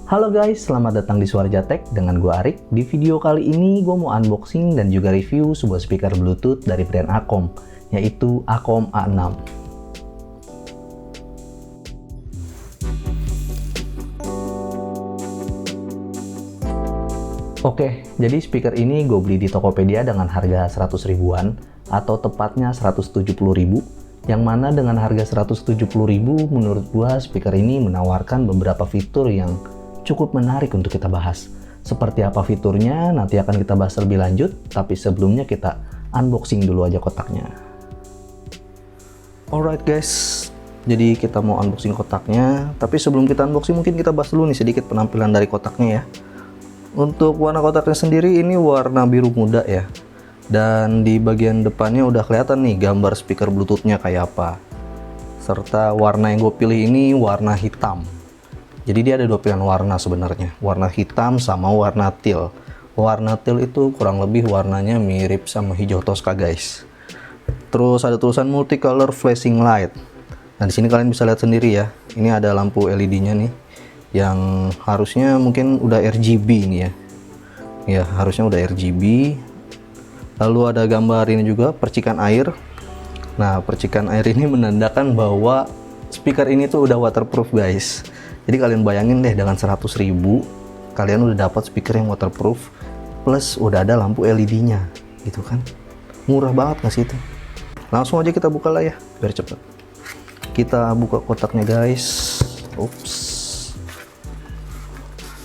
Halo guys, selamat datang di Suara Tech dengan gue Arik. Di video kali ini gue mau unboxing dan juga review sebuah speaker Bluetooth dari brand Acom, yaitu Acom A6. Oke, jadi speaker ini gue beli di Tokopedia dengan harga 100 ribuan atau tepatnya 170 ribu. Yang mana dengan harga 170 ribu menurut gue speaker ini menawarkan beberapa fitur yang cukup menarik untuk kita bahas. Seperti apa fiturnya nanti akan kita bahas lebih lanjut, tapi sebelumnya kita unboxing dulu aja kotaknya. Alright guys, jadi kita mau unboxing kotaknya, tapi sebelum kita unboxing mungkin kita bahas dulu nih sedikit penampilan dari kotaknya ya. Untuk warna kotaknya sendiri ini warna biru muda ya, dan di bagian depannya udah kelihatan nih gambar speaker Bluetooth-nya kayak apa, serta warna yang gue pilih ini warna hitam. Jadi dia ada dua pilihan warna sebenarnya, warna hitam sama warna teal. Warna teal itu kurang lebih warnanya mirip sama hijau toska guys. Terus ada tulisan multicolor flashing light. Nah di sini kalian bisa lihat sendiri ya, ini ada lampu LED-nya nih, yang harusnya mungkin udah RGB ini ya. Ya harusnya udah RGB. Lalu ada gambar ini juga percikan air. Nah percikan air ini menandakan bahwa speaker ini tuh udah waterproof guys. Jadi kalian bayangin deh dengan 100 ribu kalian udah dapat speaker yang waterproof plus udah ada lampu LED-nya gitu kan. Murah banget nggak sih itu? Langsung aja kita buka lah ya biar cepet. Kita buka kotaknya guys. Ups.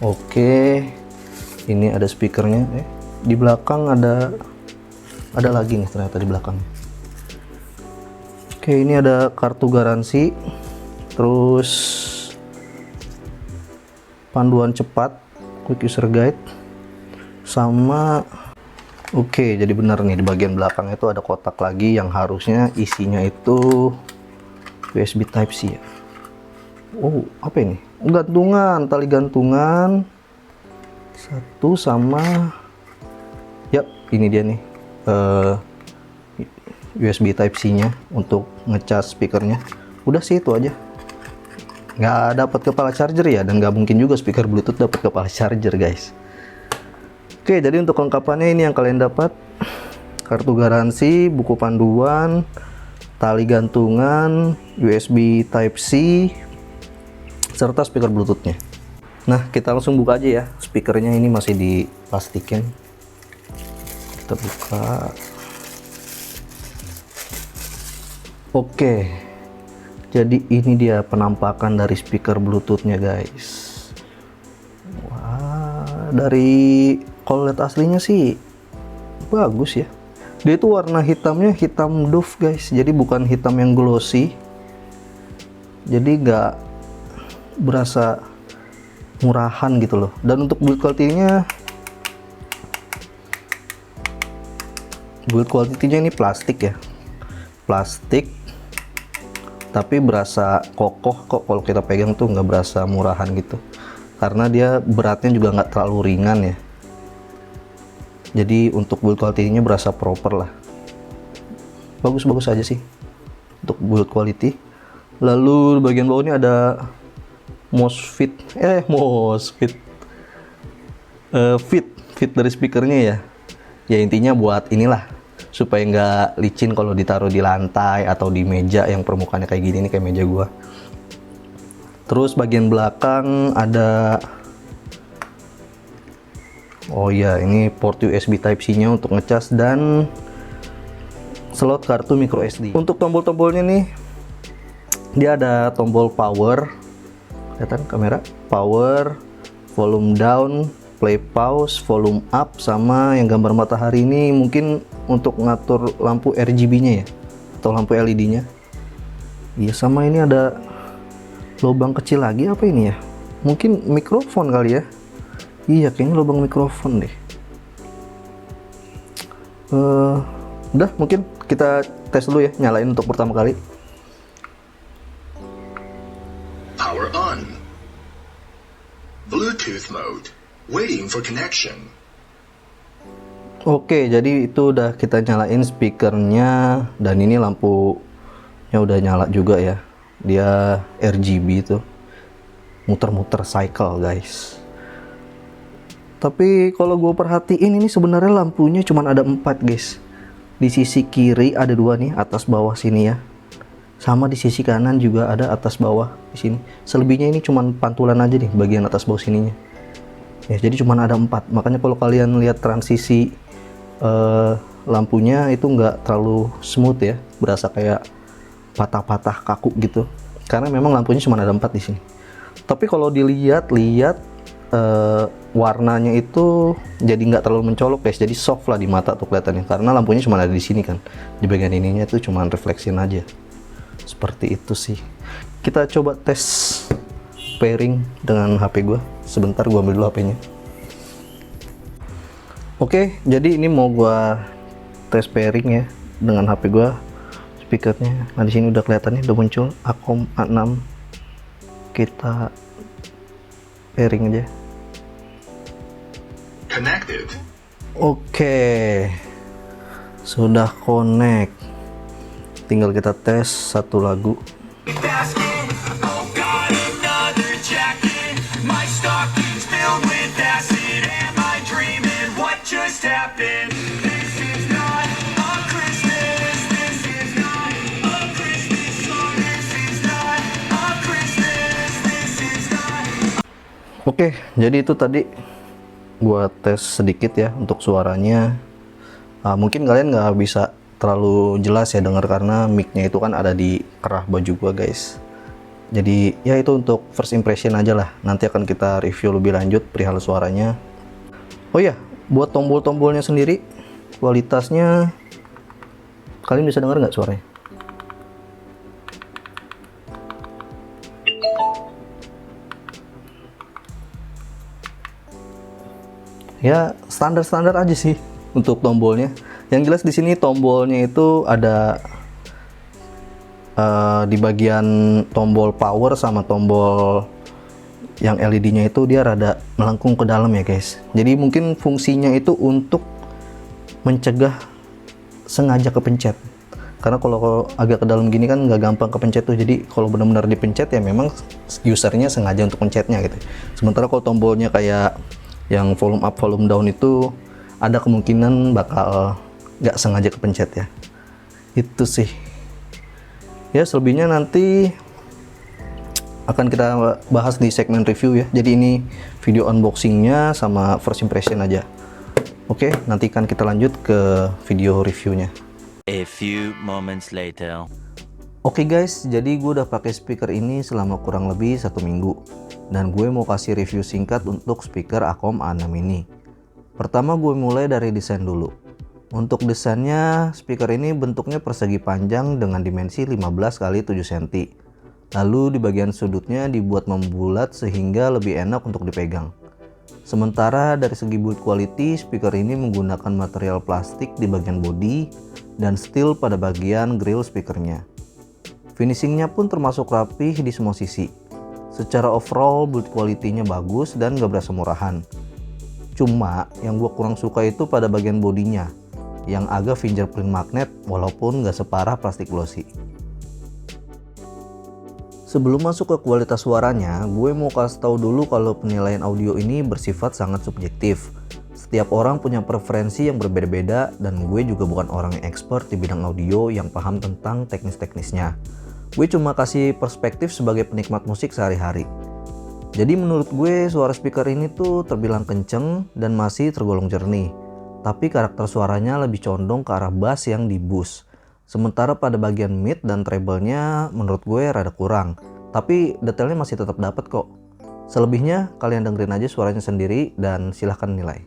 Oke. Ini ada speakernya. Di belakang ada lagi nih ternyata di belakang. Oke, ini ada kartu garansi. Terus panduan cepat, quick user guide, sama oke, jadi benar nih di bagian belakang itu ada kotak lagi yang harusnya isinya itu USB Type C ya. Oh, apa ini? Gantungan, tali gantungan satu sama, yap, ini dia nih USB Type C nya untuk ngecas speakernya. Udah sih itu aja. Nggak dapat kepala charger ya, dan nggak mungkin juga speaker Bluetooth dapat kepala charger guys. Oke, jadi untuk kelengkapannya ini yang kalian dapat: kartu garansi, buku panduan, tali gantungan, USB Type C, serta speaker Bluetoothnya. Nah kita langsung buka aja ya, speakernya ini masih diplastikin. Kita buka. Oke, jadi ini dia penampakan dari speaker Bluetooth-nya guys. Wah, dari kalau lihat aslinya sih bagus ya. Dia itu warna hitamnya hitam doff guys, jadi bukan hitam yang glossy. Jadi nggak berasa murahan gitu loh. Dan untuk build quality-nya ini plastik ya. Plastik, tapi berasa kokoh kok kalau kita pegang tuh, nggak berasa murahan gitu, karena dia beratnya juga nggak terlalu ringan ya. Jadi untuk build quality-nya berasa proper lah, bagus-bagus aja sih untuk build quality. Lalu bagian bawah ini ada fit dari speakernya ya. Ya intinya buat inilah, supaya nggak licin kalau ditaruh di lantai atau di meja yang permukaannya kayak gini nih, kayak meja gua. Terus bagian belakang ada, oh ya, ini port USB Type C nya untuk ngecas dan slot kartu micro SD. Untuk tombol-tombolnya nih, dia ada tombol power, kelihatan kamera, power, volume down, play pause, volume up, sama yang gambar matahari ini mungkin untuk ngatur lampu RGB-nya ya, atau lampu LED-nya. Iya, sama ini ada lubang kecil lagi, apa ini ya? Mungkin mikrofon kali ya. Iya, kayaknya lubang mikrofon deh. Udah, mungkin kita tes dulu ya, nyalain untuk pertama kali. Power on. Bluetooth mode. Waiting for connection. Oke, jadi itu udah kita nyalain speakernya, dan ini lampunya udah nyala juga ya. Dia RGB itu. muter-muter cycle guys. Tapi kalau gue perhatiin ini sebenarnya lampunya cuma ada 4 guys. Di sisi kiri ada 2 nih, atas bawah sini ya. Sama di sisi kanan juga ada atas bawah di sini. Selebihnya ini cuma pantulan aja nih bagian atas bawah sininya. Ya, jadi cuma ada 4. Makanya kalau kalian lihat transisi lampunya itu nggak terlalu smooth ya, berasa kayak patah-patah kaku gitu. Karena memang lampunya cuma ada 4 di sini. Tapi kalau dilihat warnanya itu jadi nggak terlalu mencolok guys, jadi soft lah di mata tuh kelihatannya, karena lampunya cuma ada di sini kan, di bagian ininya itu cuma refleksiin aja, seperti itu sih. Kita coba tes pairing dengan HP gua. Sebentar, gua ambil dulu HP-nya. Oke, jadi ini mau gua tes pairing ya dengan HP gua. Speakernya, nah di sini udah kelihatannya udah muncul Acom A6. Kita pairing aja. Connected. Oke, sudah connect. Tinggal kita tes satu lagu. Oke, jadi itu tadi gua tes sedikit ya untuk suaranya. Mungkin kalian nggak bisa terlalu jelas ya dengar karena mic-nya itu kan ada di kerah baju gua guys. Jadi ya itu untuk first impression aja lah. Nanti akan kita review lebih lanjut perihal suaranya. Oh ya, buat tombol-tombolnya sendiri kualitasnya kalian bisa dengar nggak suaranya? Ya standar-standar aja sih untuk tombolnya. Yang jelas di sini tombolnya itu ada di bagian tombol power sama tombol yang LED-nya itu dia rada melengkung ke dalam ya guys. Jadi mungkin fungsinya itu untuk mencegah sengaja kepencet. Karena kalau agak ke dalam gini kan nggak gampang kepencet tuh. Jadi kalau benar-benar dipencet ya memang usernya sengaja untuk pencetnya gitu. Sementara kalau tombolnya kayak yang volume up, volume down itu ada kemungkinan bakal nggak sengaja kepencet ya. Itu sih. Ya selebihnya nanti akan kita bahas di segmen review ya. Jadi ini video unboxingnya sama first impression aja. Oke, nanti kan kita lanjut ke video reviewnya. A few moments later. Oke guys, jadi gue udah pakai speaker ini selama kurang lebih 1 minggu. Dan gue mau kasih review singkat untuk speaker Acom A6 ini. Pertama gue mulai dari desain dulu. Untuk desainnya, speaker ini bentuknya persegi panjang dengan dimensi 15 x 7 cm. Lalu di bagian sudutnya dibuat membulat sehingga lebih enak untuk dipegang. Sementara dari segi build quality, speaker ini menggunakan material plastik di bagian bodi dan steel pada bagian grill speakernya. Finishingnya pun termasuk rapih di semua sisi. Secara overall build quality-nya bagus dan gak berasa murahan. Cuma yang gue kurang suka itu pada bagian bodinya yang agak fingerprint magnet walaupun gak separah plastik glossy. Sebelum masuk ke kualitas suaranya, gue mau kasih tahu dulu kalau penilaian audio ini bersifat sangat subjektif. Setiap orang punya preferensi yang berbeda-beda dan gue juga bukan orang yang expert di bidang audio yang paham tentang teknis-teknisnya. Gue cuma kasih perspektif sebagai penikmat musik sehari-hari. Jadi menurut gue suara speaker ini tuh terbilang kenceng dan masih tergolong jernih. Tapi karakter suaranya lebih condong ke arah bass yang di boost. Sementara pada bagian mid dan treble-nya menurut gue rada kurang. Tapi detailnya masih tetap dapat kok. Selebihnya kalian dengerin aja suaranya sendiri dan silahkan nilai.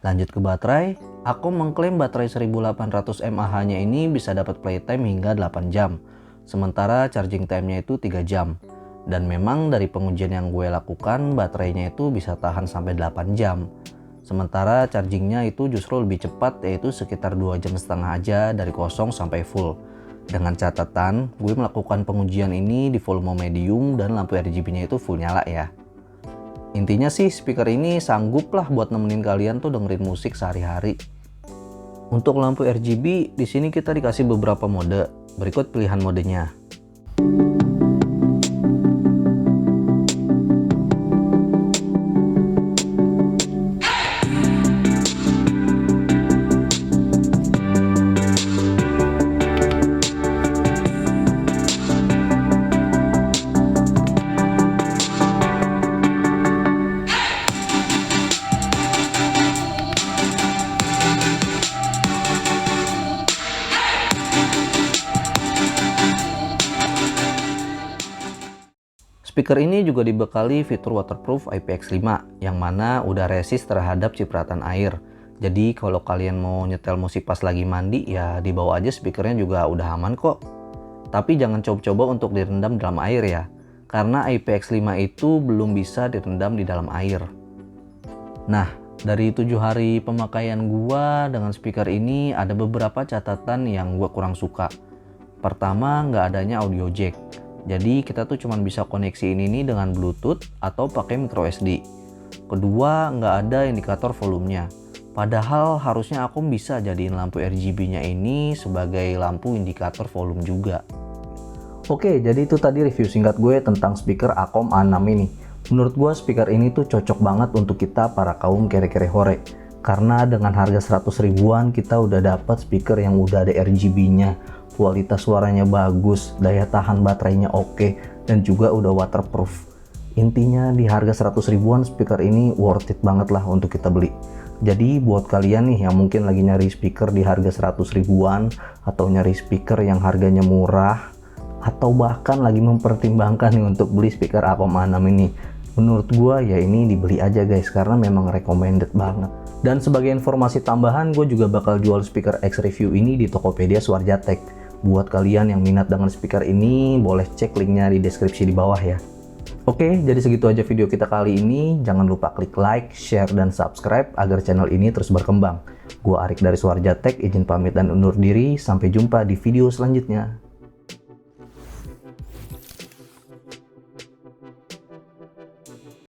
Lanjut ke baterai, Acom mengklaim baterai 1800 mAh-nya ini bisa dapat playtime hingga 8 jam. sementara charging time-nya itu 3 jam. Dan memang dari pengujian yang gue lakukan, baterainya itu bisa tahan sampai 8 jam. Sementara chargingnya itu justru lebih cepat, yaitu sekitar 2,5 jam aja dari kosong sampai full. Dengan catatan, gue melakukan pengujian ini di volume medium dan lampu RGB-nya itu full nyala ya. Intinya sih speaker ini sanggup lah buat nemenin kalian tuh dengerin musik sehari-hari. Untuk lampu RGB, di sini kita dikasih beberapa mode. Berikut pilihan modenya. Speaker ini juga dibekali fitur waterproof IPX5 yang mana udah resist terhadap cipratan air. Jadi kalau kalian mau nyetel musik pas lagi mandi ya dibawa aja speakernya juga udah aman kok. Tapi jangan coba-coba untuk direndam dalam air ya, karena IPX5 itu belum bisa direndam di dalam air. Nah, dari 7 hari pemakaian gua dengan speaker ini ada beberapa catatan yang gua kurang suka. Pertama, nggak adanya audio jack. Jadi kita tuh cuma bisa koneksiin ini dengan Bluetooth atau pakai micro SD. Kedua, nggak ada indikator volumenya. Padahal harusnya aku bisa jadiin lampu RGB-nya ini sebagai lampu indikator volume juga. Oke, jadi itu tadi review singkat gue tentang speaker Acom A6 ini. Menurut gue speaker ini tuh cocok banget untuk kita para kaum kere-kere hore. Karena dengan harga 100 ribuan kita udah dapat speaker yang udah ada RGB-nya. Kualitas suaranya bagus, daya tahan baterainya oke, dan juga udah waterproof. Intinya di harga 100 ribuan speaker ini worth it banget lah untuk kita beli. Jadi buat kalian nih yang mungkin lagi nyari speaker di harga 100 ribuan atau nyari speaker yang harganya murah atau bahkan lagi mempertimbangkan nih untuk beli speaker Acom A6 ini, menurut gua ya ini dibeli aja guys karena memang recommended banget. Dan sebagai informasi tambahan, gue juga bakal jual speaker X Review ini di Tokopedia Swarjatek. Buat kalian yang minat dengan speaker ini, boleh cek linknya di deskripsi di bawah ya. Oke, jadi segitu aja video kita kali ini. Jangan lupa klik like, share, dan subscribe agar channel ini terus berkembang. Gua Arik dari Swarjatek, izin pamit dan undur diri. Sampai jumpa di video selanjutnya.